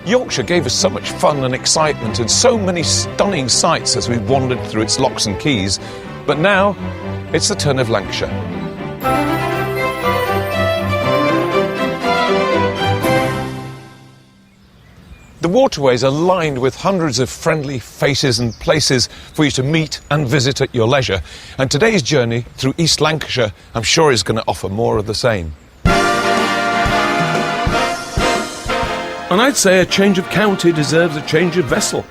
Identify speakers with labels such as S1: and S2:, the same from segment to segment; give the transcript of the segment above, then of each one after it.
S1: Yorkshire gave us so much fun and excitement and so many stunning sights as we wandered through its locks and quays, but now it's the turn of Lancashire. The waterways are lined with hundreds of friendly faces and places for you to meet and visit at your leisure, and today's journey through East Lancashire I'm sure is going to offer more of the same.
S2: And I'd say a change of county deserves a change of vessel.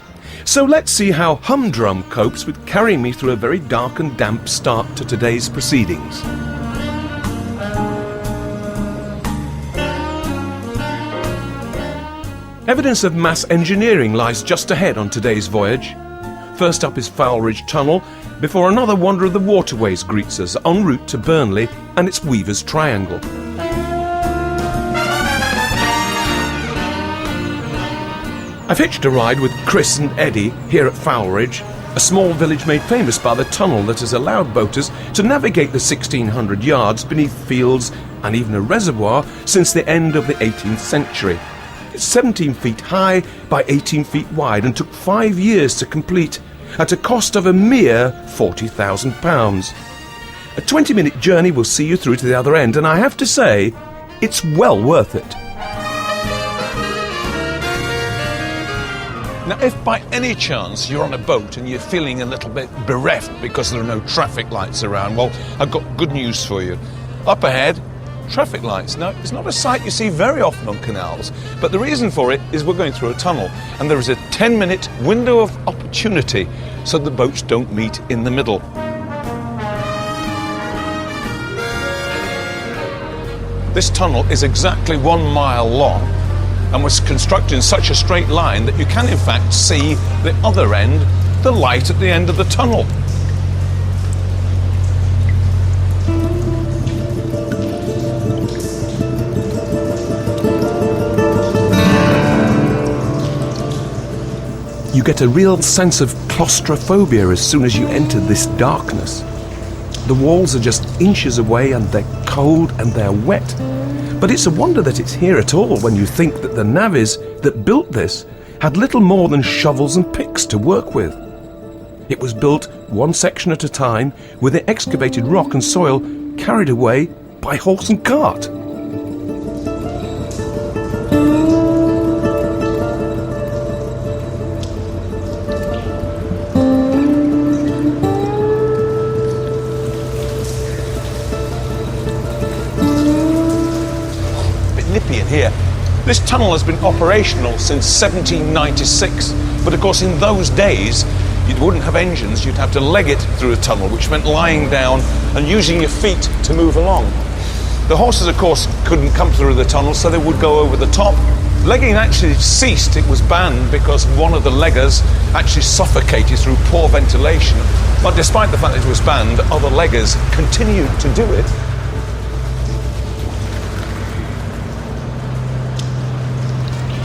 S2: So let's see how Humdrum copes with carrying me through a very dark and damp start to today's proceedings. Evidence of mass engineering lies just ahead on today's voyage. First up is Fowl Ridge Tunnel, before another wonder of the waterways greets us en route to Burnley and its Weaver's Triangle. I've hitched a ride with Chris and Eddie here at Fowl Ridge, a small village made famous by the tunnel that has allowed boaters to navigate the 1,600 yards beneath fields and even a reservoir since the end of the 18th century. It's 17 feet high by 18 feet wide and took 5 years to complete at a cost of a mere £40,000. A 20-minute journey will see you through to the other end, and I have to say, it's well worth it.
S1: Now, if by any chance you're on a boat and you're feeling a little bit bereft because there are no traffic lights around, well, I've got good news for you. Up ahead, traffic lights. Now, it's not a sight you see very often on canals, but the reason for it is we're going through a tunnel, and there is a 10-minute window of opportunity so the boats don't meet in the middle. This tunnel is exactly 1 mile long and was constructed in such a straight line that you can in fact see the other end, the light at the end of the tunnel.
S2: You get a real sense of claustrophobia as soon as you enter this darkness. The walls are just inches away and they're cold and they're wet. But it's a wonder that it's here at all when you think that the navvies that built this had little more than shovels and picks to work with. It was built one section at a time with the excavated rock and soil carried away by horse and cart.
S1: Nippy in here. This tunnel has been operational since 1796, but of course in those days you wouldn't have engines, you'd have to leg it through a tunnel, which meant lying down and using your feet to move along. The horses of course couldn't come through the tunnel, so they would go over the top. Legging actually ceased, it was banned because one of the leggers actually suffocated through poor ventilation. But despite the fact that it was banned, other leggers continued to do it.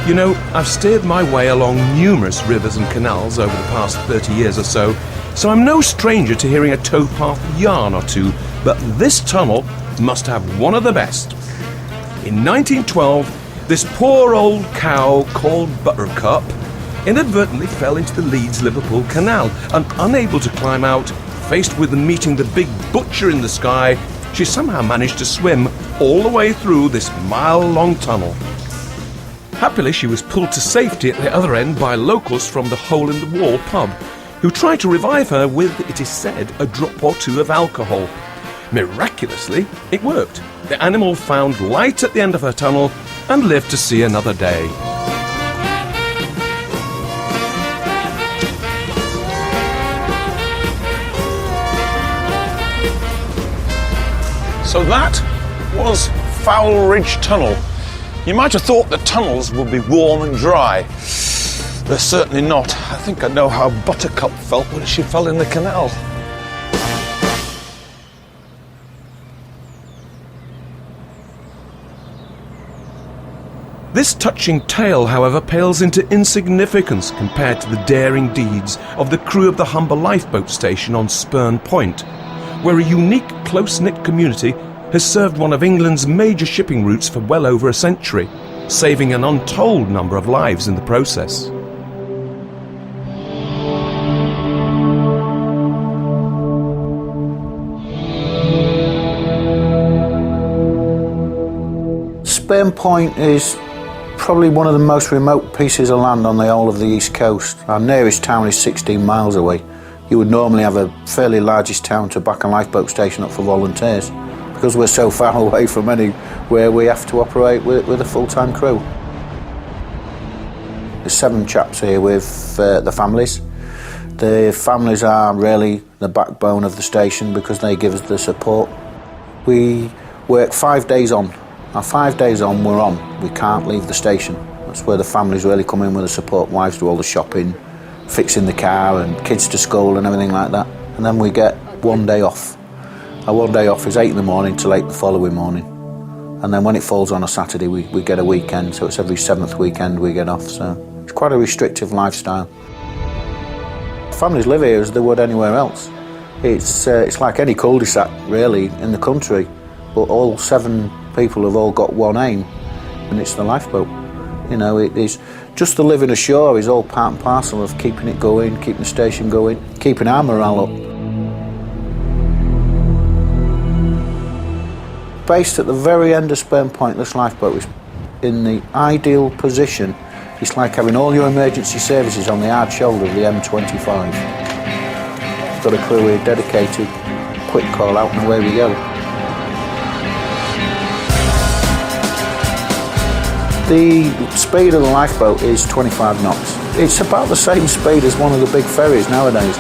S2: You know, I've steered my way along numerous rivers and canals over the past 30 years or so I'm no stranger to hearing a towpath yarn or two, but this tunnel must have one of the best. In 1912, this poor old cow called Buttercup inadvertently fell into the Leeds-Liverpool Canal, and unable to climb out, faced with meeting the big butcher in the sky, she somehow managed to swim all the way through this mile-long tunnel. Happily, she was pulled to safety at the other end by locals from the Hole in the Wall pub, who tried to revive her with, it is said, a drop or two of alcohol. Miraculously, it worked. The animal found light at the end of her tunnel and lived to see another day.
S1: So that was Fowl Ridge Tunnel. You might have thought the tunnels would be warm and dry. They're certainly not. I think I know how Buttercup felt when she fell in the canal.
S2: This touching tale, however, pales into insignificance compared to the daring deeds of the crew of the Humber Lifeboat station on Spurn Point, where a unique, close-knit community has served one of England's major shipping routes for well over a century. saving an untold number of lives in the process.
S3: Spurn Point is probably one of the most remote pieces of land on the whole of the east coast. Our nearest town is 16 miles away. You would normally have a fairly largest town to back a lifeboat station up for volunteers. Because we're so far away from anywhere, we have to operate with a full-time crew. There's 7 chaps here with the families. The families are really the backbone of the station because they give us the support. We work 5 days on. Our 5 days on, we're on. We can't leave the station. That's where the families really come in with the support. Wives do all the shopping, fixing the car and kids to school and everything like that. And then we get 1 day off. Our 1 day off is 8 in the morning till 8 the following morning. And then when it falls on a Saturday, we get a weekend, so it's every 7th weekend we get off. So it's quite a restrictive lifestyle. Families live here as they would anywhere else. It's like any cul-de-sac, really, in the country. But all 7 people have all got one aim, and it's the lifeboat. You know, it is just the living ashore is all part and parcel of keeping it going, keeping the station going, keeping our morale up. Based at the very end of Spurn Point, this lifeboat is in the ideal position. It's like having all your emergency services on the hard shoulder of the M25. Got a crew here dedicated, quick call out and away we go. The speed of the lifeboat is 25 knots. It's about the same speed as one of the big ferries nowadays.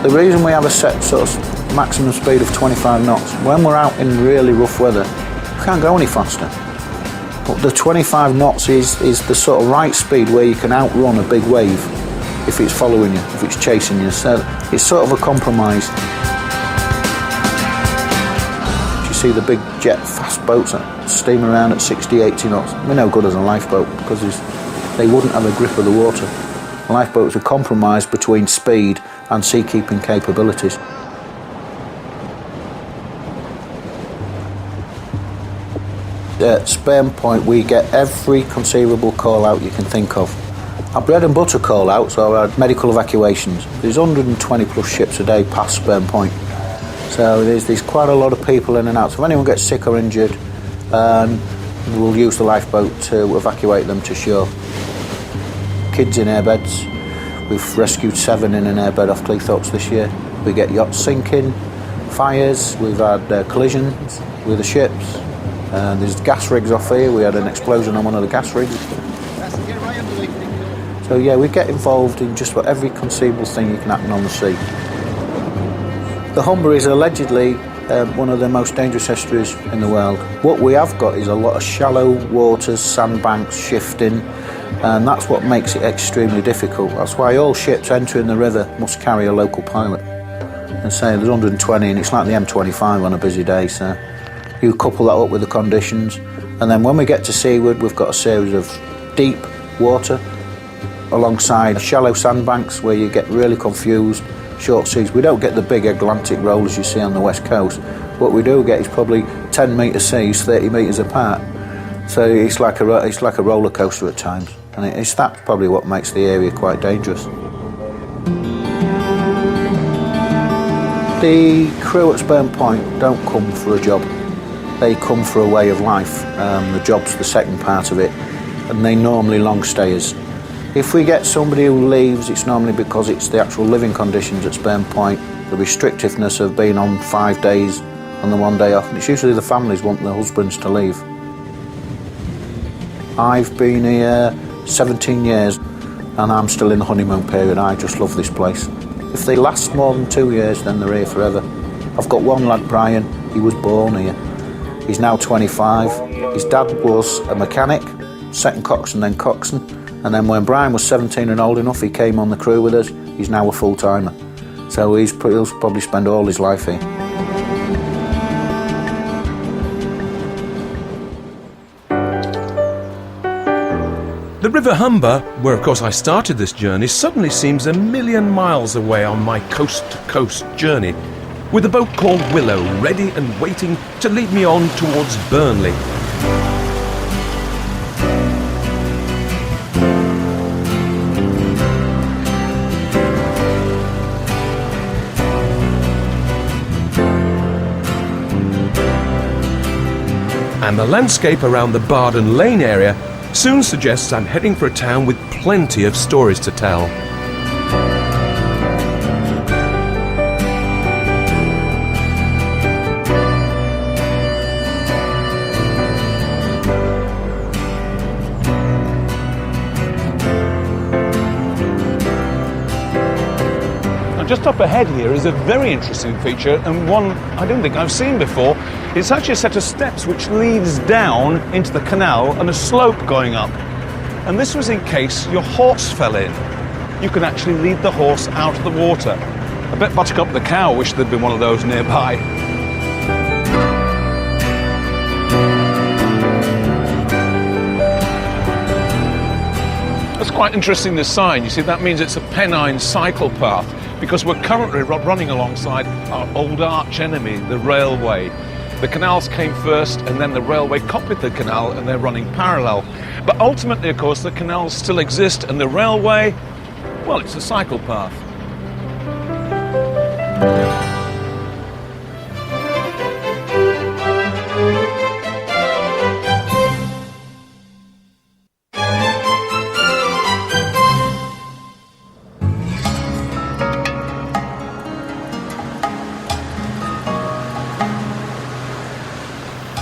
S3: The reason we have a set sort of maximum speed of 25 knots, when we're out in really rough weather, we can't go any faster. But the 25 knots is the sort of right speed where you can outrun a big wave if it's following you, if it's chasing you. So it's sort of a compromise. You see the big jet fast boats that steam around at 60, 80 knots. We're no good as a lifeboat because they wouldn't have a grip of the water. A lifeboat's a compromise between speed and sea-keeping capabilities. At Spurn Point we get every conceivable call-out you can think of. Our bread and butter call-outs are our medical evacuations. There's 120 plus ships a day past Spurn Point. So there's quite a lot of people in and out. So if anyone gets sick or injured, we'll use the lifeboat to evacuate them to shore. Kids in airbeds. We've rescued 7 in an airbed off Cleethorpes this year. We get yachts sinking, fires, we've had collisions with the ships. There's gas rigs off here. We had an explosion on one of the gas rigs. So yeah, we get involved in just about every conceivable thing you can happen on the sea. The Humber is allegedly one of the most dangerous estuaries in the world. What we have got is a lot of shallow waters, sandbanks, shifting, and that's what makes it extremely difficult. That's why all ships entering the river must carry a local pilot. And say there's 120 and it's like the M25 on a busy day, so you couple that up with the conditions, and then when we get to seaward we've got a series of deep water alongside shallow sandbanks where you get really confused, short seas. We don't get the big Atlantic rollers you see on the west coast. What we do get is probably 10 metre seas 30 metres apart, so it's like a roller coaster at times, and that's probably what makes the area quite dangerous. The crew at Spurn Point don't come for a job. They come for a way of life. The job's the second part of it, and they normally long stayers. If we get somebody who leaves, it's normally because it's the actual living conditions at Spurn Point, the restrictiveness of being on 5 days and the 1 day off. And it's usually the families want their husbands to leave. I've been here 17 years and I'm still in the honeymoon period. I just love this place. If they last more than 2 years, then they're here forever. I've got one lad, Brian, he was born here. He's now 25. His dad was a mechanic, second coxswain, then coxswain. And then when Brian was 17 and old enough, he came on the crew with us. He's now a full-timer. So he'll probably spend all his life here.
S2: The River Humber, where of course I started this journey, suddenly seems a million miles away on my coast-to-coast journey, with a boat called Willow ready and waiting to lead me on towards Burnley. And the landscape around the Barden Lane area soon suggests I'm heading for a town with plenty of stories to tell.
S1: Just up ahead here is a very interesting feature, and one I don't think I've seen before. It's actually a set of steps which leads down into the canal and a slope going up. And this was in case your horse fell in. You can actually lead the horse out of the water. I bet Buttercup the cow wished there'd been one of those nearby. That's quite interesting, this sign. You see, that means it's a Pennine cycle path, because we're currently running alongside our old arch enemy, the railway. The canals came first, and then the railway copied the canal, and they're running parallel. But ultimately, of course, the canals still exist, and the railway, well, it's a cycle path.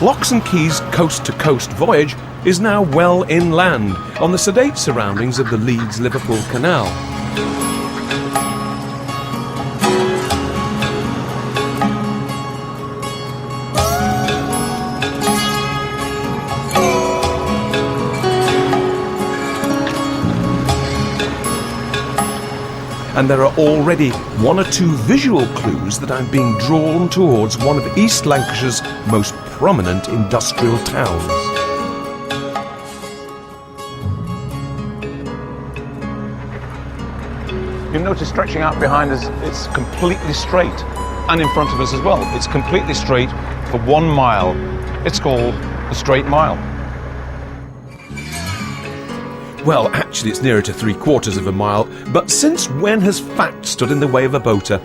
S2: Locks and Quays' coast-to-coast voyage is now well inland on the sedate surroundings of the Leeds-Liverpool Canal. And there are already one or two visual clues that I'm being drawn towards one of East Lancashire's most prominent industrial towns.
S1: You'll notice stretching out behind us, it's completely straight, and in front of us as well. It's completely straight for 1 mile. It's called the Straight Mile.
S2: Well, actually it's nearer to 3/4 of a mile, but since when has fact stood in the way of a boater?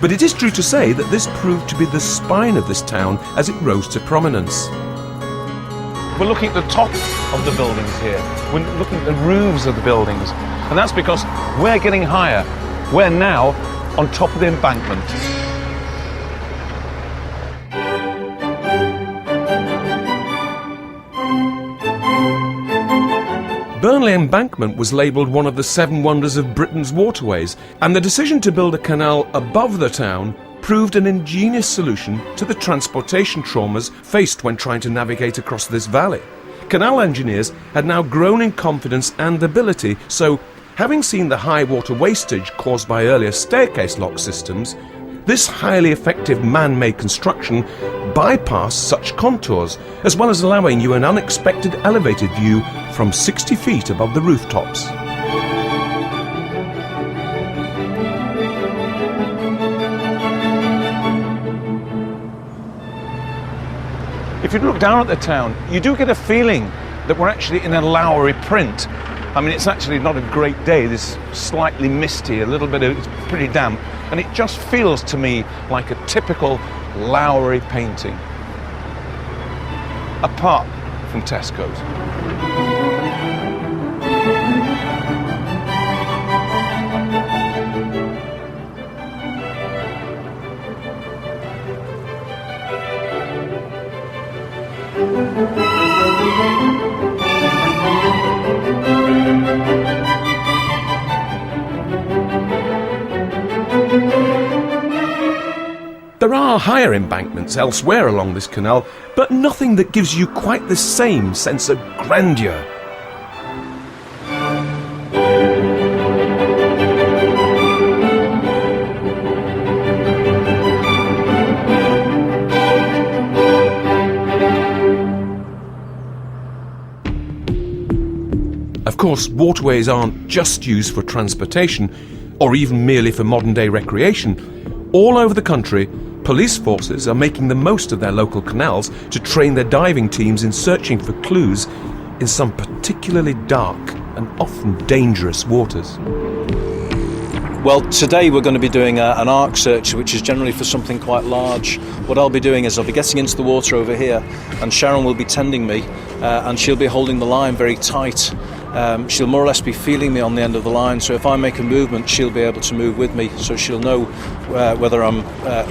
S2: But it is true to say that this proved to be the spine of this town as it rose to prominence.
S1: We're looking at the top of the buildings here. We're looking at the roofs of the buildings. And that's because we're getting higher. We're now on top of the embankment.
S2: Burnley Embankment was labelled one of the 7 wonders of Britain's waterways, and the decision to build a canal above the town proved an ingenious solution to the transportation traumas faced when trying to navigate across this valley. Canal engineers had now grown in confidence and ability, so having seen the high water wastage caused by earlier staircase lock systems, this highly effective man-made construction bypassed such contours, as well as allowing you an unexpected elevated view from 60 feet above the rooftops.
S1: If you look down at the town, you do get a feeling that we're actually in a Lowry print. I mean, it's actually not a great day. It's slightly misty, it's pretty damp, and it just feels to me like a typical Lowry painting, apart from Tesco's.
S2: There are higher embankments elsewhere along this canal, but nothing that gives you quite the same sense of grandeur. Of course, waterways aren't just used for transportation, or even merely for modern-day recreation. All over the country, police forces are making the most of their local canals to train their diving teams in searching for clues in some particularly dark and often dangerous waters.
S4: Well, today we're going to be doing an arc search, which is generally for something quite large. What I'll be doing is I'll be getting into the water over here, and Sharon will be tending me, and she'll be holding the line very tight. She'll more or less be feeling me on the end of the line, so if I make a movement, she'll be able to move with me, so she'll know whether I'm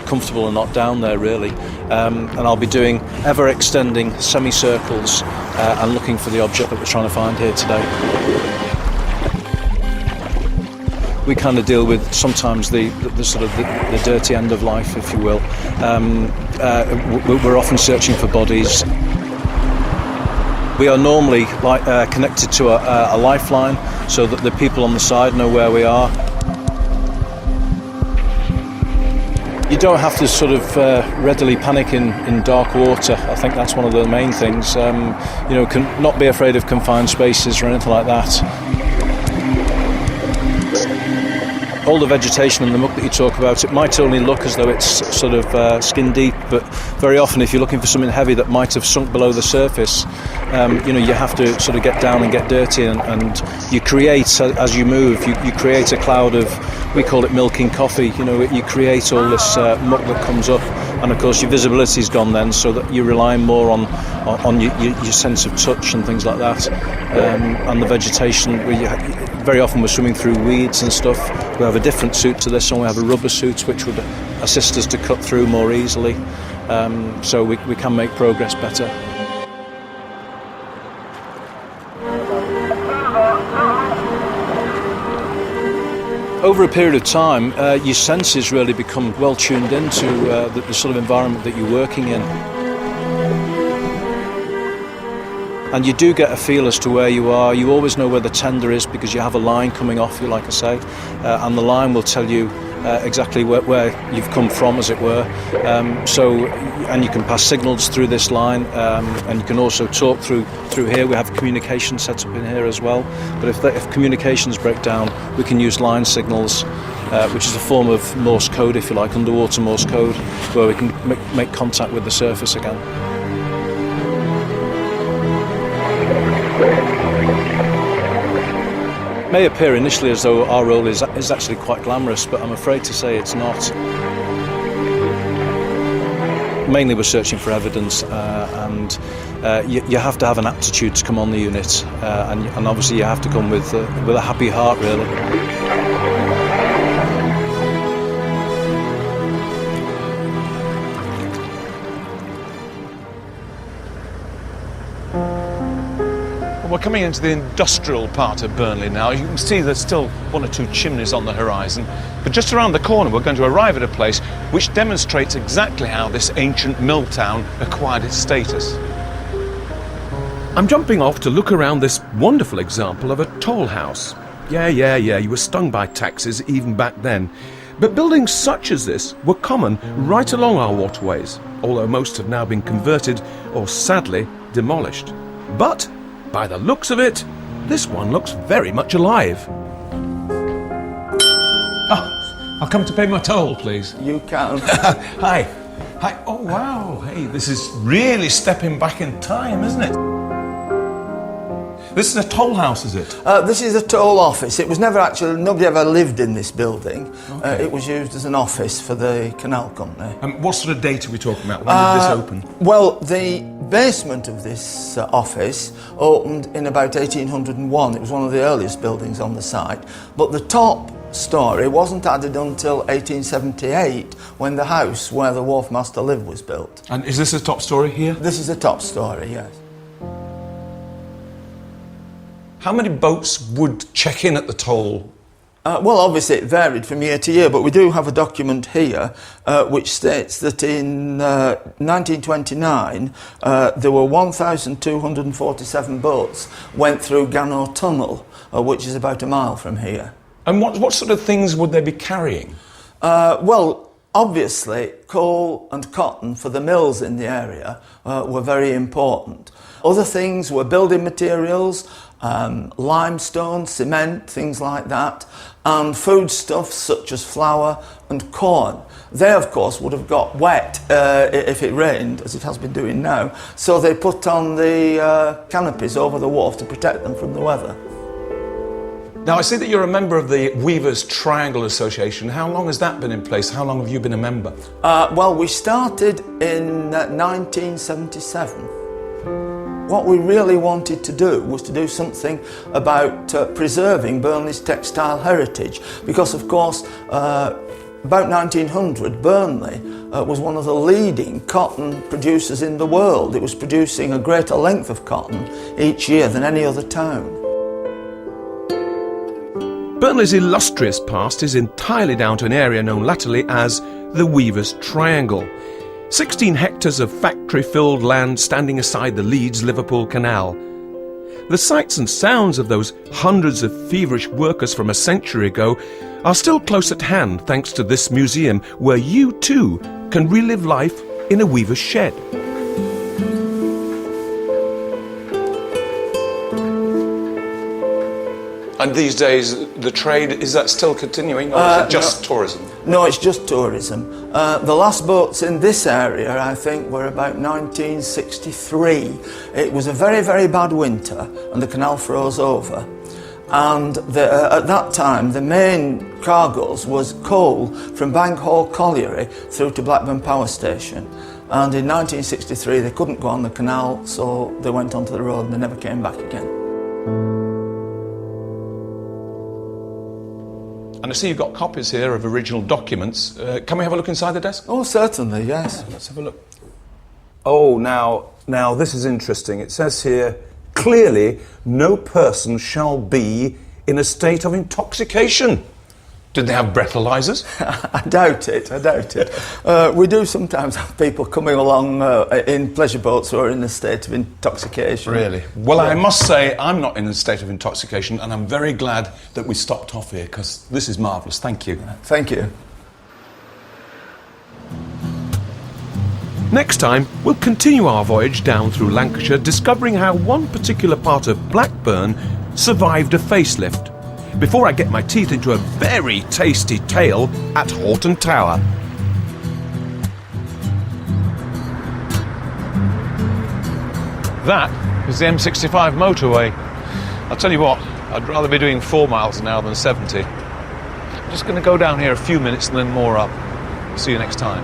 S4: comfortable or not down there, really. And I'll be doing ever-extending semicircles and looking for the object that we're trying to find here today. We kind of deal with sometimes the sort of the dirty end of life, if you will. We're often searching for bodies. We are normally connected to a lifeline, so that the people on the side know where we are. You don't have to sort of readily panic in dark water. I think that's one of the main things. Not be afraid of confined spaces or anything like that. All the vegetation and the muck that you talk about, it might only look as though it's sort of skin deep, but very often if you're looking for something heavy that might have sunk below the surface, you have to sort of get down and get dirty, and you create, as you move, you create a cloud of, we call it milking coffee. You create all this muck that comes up, and of course your visibility's gone then, so that you're relying more on your sense of touch and things like that, and the vegetation. Very often we're swimming through weeds and stuff. We have a different suit to this one. We have a rubber suit which would assist us to cut through more easily, so we can make progress better. Over a period of time, your senses really become well tuned into the sort of environment that you're working in. And you do get a feel as to where you are. You always know where the tender is because you have a line coming off you, like I say, and the line will tell you exactly where you've come from, as it were. And you can pass signals through this line, and you can also talk through here. We have communication set up in here as well. But if communications break down, we can use line signals, which is a form of Morse code, if you like, underwater Morse code, where we can make contact with the surface again. It may appear initially as though our role is actually quite glamorous, but I'm afraid to say it's not. Mainly we're searching for evidence, and you have to have an aptitude to come on the unit, and obviously you have to come with a happy heart, really.
S1: We're coming into the industrial part of Burnley now. You can see there's still one or two chimneys on the horizon, but just around the corner we're going to arrive at a place which demonstrates exactly how this ancient mill town acquired its status.
S2: I'm jumping off to look around this wonderful example of a toll house. Yeah, you were stung by taxes even back then. But buildings such as this were common right along our waterways, although most have now been converted or sadly demolished. But by the looks of it, this one looks very much alive.
S1: Oh, I'll come to pay my toll, please.
S5: You can.
S1: Hi. Oh, wow. Hey, this is really stepping back in time, isn't it? This is a toll house, is it?
S5: This is a toll office. It was never actually, nobody ever lived in this building. Okay. It was used as an office for the canal company.
S1: What sort of date are we talking about? When did this open?
S5: Well, the basement of this office opened in about 1801. It was one of the earliest buildings on the site. But the top story wasn't added until 1878, when the house where the wharfmaster lived was built.
S1: And is this the top story here?
S5: This is the top story, yes.
S1: How many boats would check in at the toll?
S5: Well, obviously it varied from year to year, but we do have a document here which states that in 1929 there were 1,247 boats went through Gannow Tunnel, which is about a mile from here.
S1: And what sort of things would they be carrying?
S5: Well, obviously coal and cotton for the mills in the area were very important. Other things were building materials, limestone, cement, things like that, and foodstuffs such as flour and corn. They, of course, would have got wet if it rained, as it has been doing now, so they put on the canopies over the wharf to protect them from the weather.
S1: Now, I see that you're a member of the Weavers Triangle Association. How long has that been in place? How long have you been a member?
S5: Well, we started in 1977. What we really wanted to do was to do something about preserving Burnley's textile heritage, because, of course, about 1900, Burnley was one of the leading cotton producers in the world. It was producing a greater length of cotton each year than any other town.
S2: Burnley's illustrious past is entirely down to an area known latterly as the Weavers' Triangle. 16 hectares of factory-filled land standing aside the Leeds-Liverpool Canal. The sights and sounds of those hundreds of feverish workers from a century ago are still close at hand thanks to this museum, where you too can relive life in a weaver's shed.
S1: And these days, the trade, is that still continuing, or is it just tourism?
S5: No, it's just tourism. The last boats in this area, I think, were about 1963. It was a very, very bad winter, and the canal froze over. And at that time, the main cargoes was coal from Bank Hall Colliery through to Blackburn Power Station. And in 1963, they couldn't go on the canal, so they went onto the road and they never came back again.
S1: And I see you've got copies here of original documents. Can we have a look inside the desk?
S5: Oh, certainly, yes.
S1: Let's have a look. Oh, now this is interesting. It says here, clearly, no person shall be in a state of intoxication. Did they have breathalyzers?
S5: I doubt it. We do sometimes have people coming along in pleasure boats who are in a state of intoxication.
S1: Really? Well, yeah. I must say I'm not in a state of intoxication, and I'm very glad that we stopped off here, because this is marvellous. Thank you.
S5: Thank you.
S2: Next time, we'll continue our voyage down through Lancashire, discovering how one particular part of Blackburn survived a facelift, before I get my teeth into a very tasty tale at Horton Tower.
S1: That is the M65 motorway. I'll tell you what, I'd rather be doing 4 miles an hour than 70. I'm just going to go down here a few minutes and then more up. See you next time.